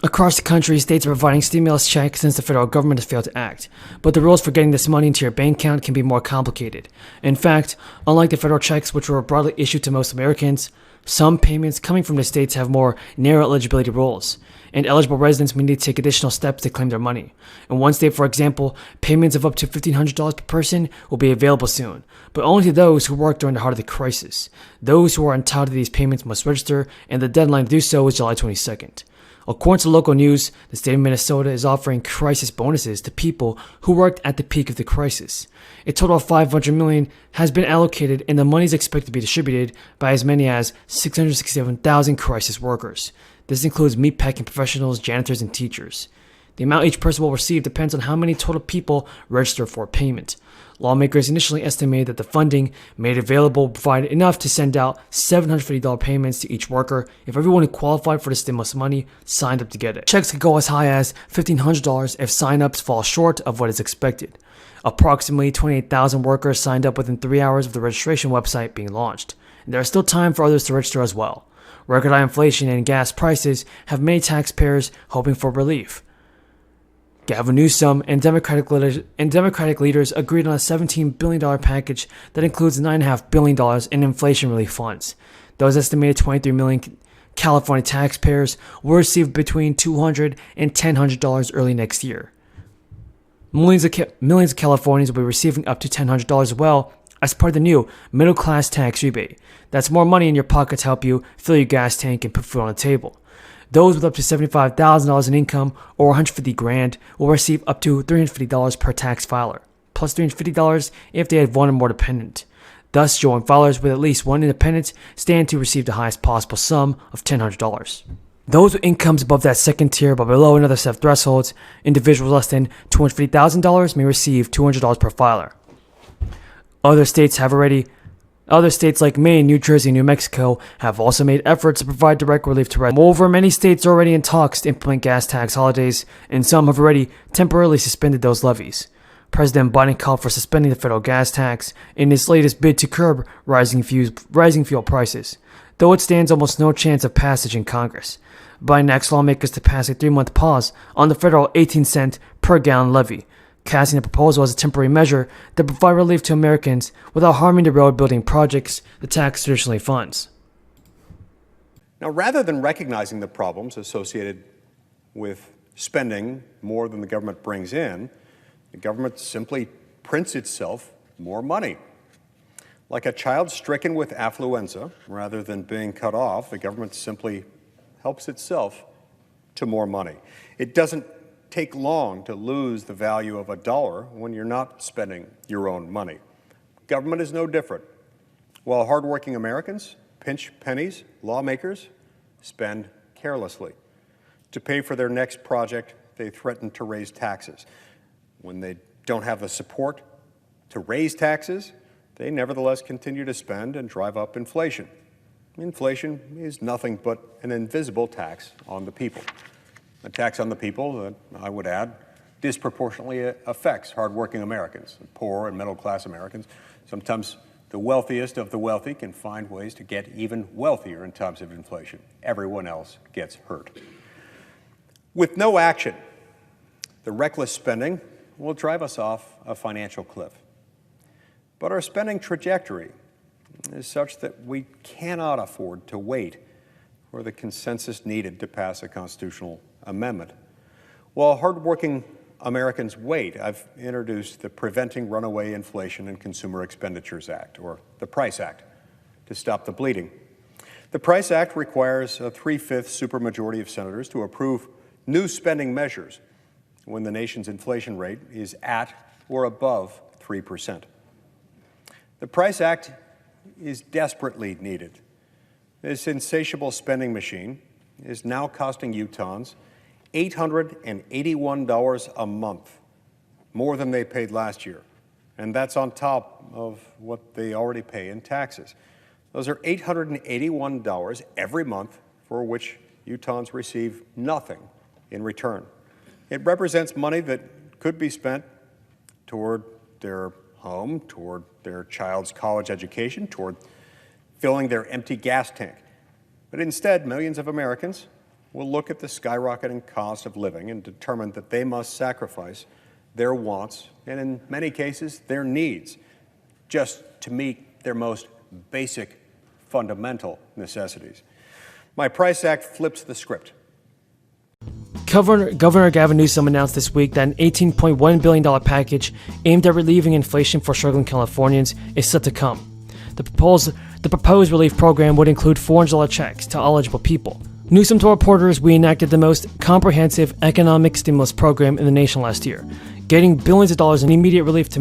Across the country, states are providing stimulus checks since the federal government has failed to act. But the rules for getting this money into your bank account can be more complicated. In fact, unlike the federal checks, which were broadly issued to most Americans, some payments coming from the states have more narrow eligibility rules, and eligible residents may need to take additional steps to claim their money. In one state, for example, payments of up to $1,500 per person will be available soon, but only to those who worked during the heart of the crisis. Those who are entitled to these payments must register, and the deadline to do so is July 22nd. According to local news, the state of Minnesota is offering crisis bonuses to people who worked at the peak of the crisis. A total of $500 million has been allocated, and the money is expected to be distributed by as many as 667,000 crisis workers. This includes meatpacking professionals, janitors, and teachers. The amount each person will receive depends on how many total people register for payment. Lawmakers initially estimated that the funding made available would provide enough to send out $750 payments to each worker if everyone who qualified for the stimulus money signed up to get it. Checks could go as high as $1,500 if sign-ups fall short of what is expected. Approximately 28,000 workers signed up within 3 hours of the registration website being launched, and there is still time for others to register as well. Record high inflation and gas prices have many taxpayers hoping for relief. Gavin Newsom and Democratic leaders agreed on a $17 billion package that includes $9.5 billion in inflation relief funds. Those estimated 23 million California taxpayers will receive between $200 and $1,000 early next year. Millions of Californians will be receiving up to $1,000 as well as part of the new middle-class tax rebate. That's more money in your pocket to help you fill your gas tank and put food on the table. Those with up to $75,000 in income or $150,000 will receive up to $350 per tax filer, plus $350 if they have one or more dependent. Thus, joint filers with at least one independent stand to receive the highest possible sum of $1,000. Those with incomes above that second tier but below another set of thresholds, individuals less than $250,000 may receive $200 per filer. Other states like Maine, New Jersey, and New Mexico have also made efforts to provide direct relief to residents. Moreover, many states are already in talks to implement gas tax holidays, and some have already temporarily suspended those levies. President Biden called for suspending the federal gas tax in his latest bid to curb rising fuel prices, though it stands almost no chance of passage in Congress. Biden asked lawmakers to pass a 3-month pause on the federal 18-cent per gallon levy, casting the proposal as a temporary measure to provide relief to Americans without harming the road-building projects the tax traditionally funds. Now, rather than recognizing the problems associated with spending more than the government brings in, the government simply prints itself more money. Like a child stricken with affluenza, rather than being cut off, the government simply helps itself to more money. It doesn't take long to lose the value of a dollar when you're not spending your own money. Government is no different. While hardworking Americans pinch pennies, lawmakers spend carelessly. To pay for their next project, they threaten to raise taxes. When they don't have the support to raise taxes, they nevertheless continue to spend and drive up inflation. Inflation is nothing but an invisible tax on the people. A tax on the people that, I would add, disproportionately affects hardworking Americans, poor and middle-class Americans. Sometimes the wealthiest of the wealthy can find ways to get even wealthier in times of inflation. Everyone else gets hurt. With no action, the reckless spending will drive us off a financial cliff. But our spending trajectory is such that we cannot afford to wait for the consensus needed to pass a constitutional amendment. While hardworking Americans wait, I've introduced the Preventing Runaway Inflation and Consumer Expenditures Act, or the PRICE Act, to stop the bleeding. The PRICE Act requires a 3/5 supermajority of senators to approve new spending measures when the nation's inflation rate is at or above 3%. The PRICE Act is desperately needed. This insatiable spending machine is now costing Utahns $881 a month, more than they paid last year. And that's on top of what they already pay in taxes. Those are $881 every month for which Utahns receive nothing in return. It represents money that could be spent toward their home, toward their child's college education, toward filling their empty gas tank. But instead, millions of Americans will look at the skyrocketing cost of living and determine that they must sacrifice their wants and, in many cases, their needs just to meet their most basic, fundamental necessities. My Price Act flips the script. Governor Gavin Newsom announced this week that an $18.1 billion package aimed at relieving inflation for struggling Californians is set to come. The proposed relief program would include $400 checks to eligible people. Newsom told reporters we enacted the most comprehensive economic stimulus program in the nation last year, getting billions of dollars in immediate relief to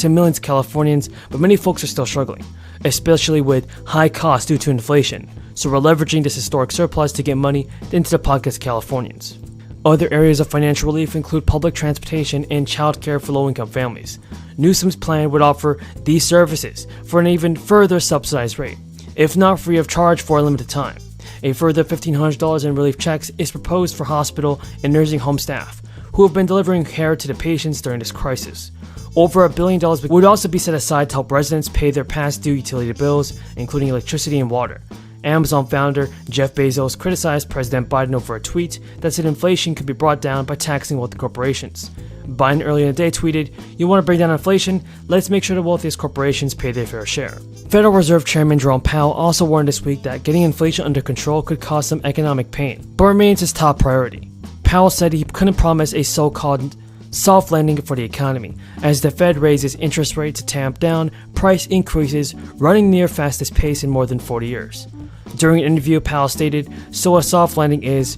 millions of Californians, but many folks are still struggling, especially with high costs due to inflation. So we're leveraging this historic surplus to get money into the pockets of Californians. Other areas of financial relief include public transportation and childcare for low-income families. Newsom's plan would offer these services for an even further subsidized rate, if not free of charge for a limited time. A further $1,500 in relief checks is proposed for hospital and nursing home staff who have been delivering care to the patients during this crisis. Over $1 billion would also be set aside to help residents pay their past due utility bills, including electricity and water. Amazon founder Jeff Bezos criticized President Biden over a tweet that said inflation could be brought down by taxing wealthy corporations. Biden earlier in the day tweeted, "You want to bring down inflation? Let's make sure the wealthiest corporations pay their fair share." Federal Reserve Chairman Jerome Powell also warned this week that getting inflation under control could cause some economic pain, but remains his top priority. Powell said he couldn't promise a so-called soft landing for the economy, as the Fed raises interest rates to tamp down price increases running near fastest pace in more than 40 years. During an interview, Powell stated, "So a soft landing is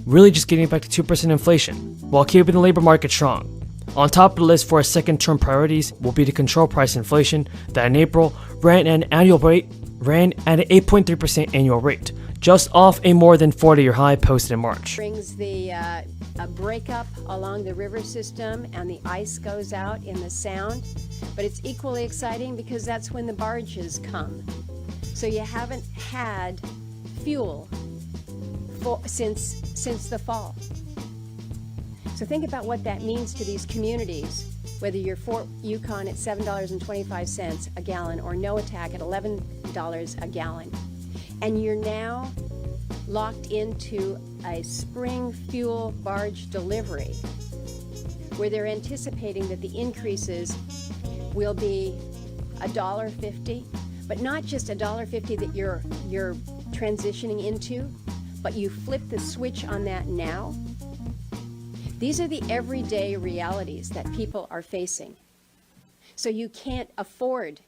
really just getting back to 2% inflation, while keeping the labor market strong." On top of the list for his second-term priorities will be to control price inflation that in April ran at an 8.3% annual rate, just off a more than 40-year high posted in March. Brings the a breakup along the river system and the ice goes out in the Sound, but it's equally exciting because that's when the barges come. So you haven't had fuel since the fall. So think about what that means to these communities, whether you're Fort Yukon at $7.25 a gallon or No Attack at $11 a gallon. And you're now locked into a spring fuel barge delivery where they're anticipating that the increases will be $1.50, but not just $1.50 that you're transitioning into, but you flip the switch on that now. These are the everyday realities that people are facing. So you can't afford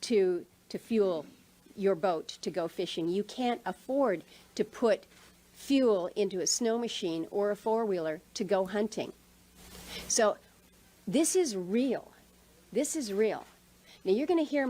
to fuel your boat to go fishing. You can't afford to put fuel into a snow machine or a four-wheeler to go hunting. So this is real. This is real. Now you're going to hear